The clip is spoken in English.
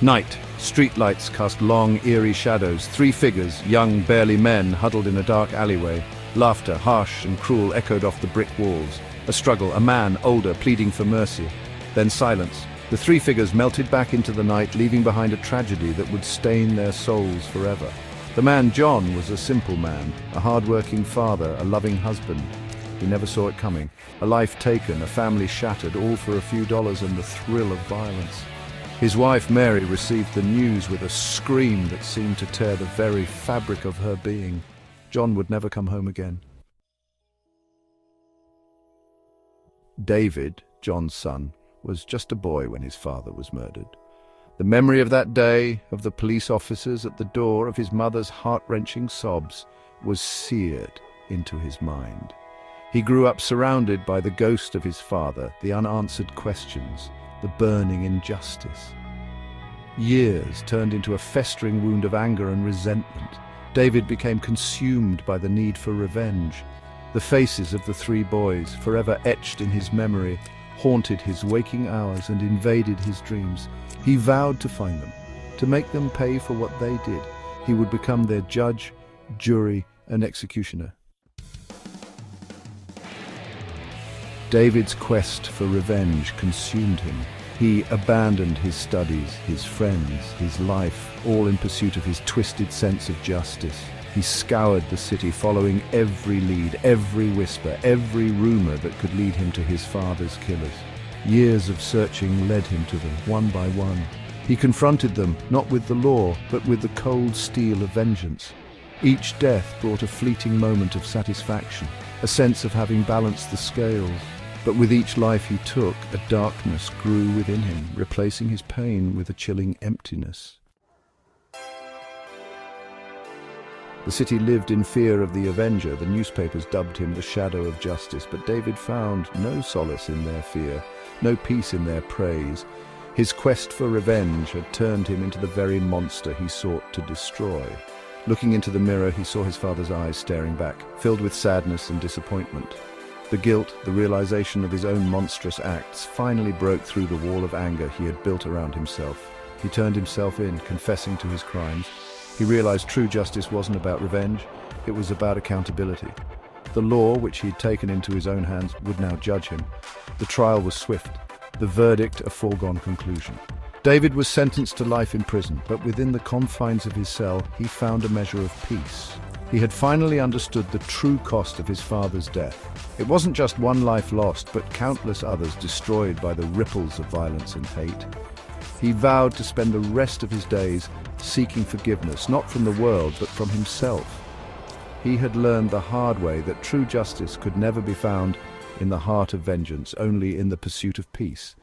Night. Streetlights cast long, eerie shadows. Three figures, young, barely men, huddled in a dark alleyway. Laughter, harsh and cruel, echoed off the brick walls. A struggle, a man, older, pleading for mercy. Then silence. The three figures melted back into the night, leaving behind a tragedy that would stain their souls forever. The man, John, was a simple man, a hard-working father, a loving husband. He never saw it coming. A life taken, a family shattered, all for a few dollars and the thrill of violence. His wife, Mary, received the news with a scream that seemed to tear the very fabric of her being. John would never come home again. David, John's son, was just a boy when his father was murdered. The memory of that day, of the police officers at the door, of his mother's heart-wrenching sobs, was seared into his mind. He grew up surrounded by the ghost of his father, the unanswered questions, the burning injustice. Years turned into a festering wound of anger and resentment. David became consumed by the need for revenge. The faces of the three boys, forever etched in his memory, haunted his waking hours and invaded his dreams. He vowed to find them, to make them pay for what they did. He would become their judge, jury, and executioner. David's quest for revenge consumed him. He abandoned his studies, his friends, his life, all in pursuit of his twisted sense of justice. He scoured the city, following every lead, every whisper, every rumor that could lead him to his father's killers. Years of searching led him to them, one by one. He confronted them, not with the law, but with the cold steel of vengeance. Each death brought a fleeting moment of satisfaction, a sense of having balanced the scales. But with each life he took, a darkness grew within him, replacing his pain with a chilling emptiness. The city lived in fear of the Avenger. The newspapers dubbed him the Shadow of Justice, but David found no solace in their fear, no peace in their praise. His quest for revenge had turned him into the very monster he sought to destroy. Looking into the mirror, he saw his father's eyes staring back, filled with sadness and disappointment. The guilt, the realization of his own monstrous acts, finally broke through the wall of anger he had built around himself. He turned himself in, confessing to his crimes. He realized true justice wasn't about revenge, it was about accountability. The law, which he'd taken into his own hands, would now judge him. The trial was swift, the verdict a foregone conclusion. David was sentenced to life in prison, but within the confines of his cell, he found a measure of peace. He had finally understood the true cost of his father's death. It wasn't just one life lost, but countless others destroyed by the ripples of violence and hate. He vowed to spend the rest of his days seeking forgiveness, not from the world, but from himself. He had learned the hard way that true justice could never be found in the heart of vengeance, only in the pursuit of peace.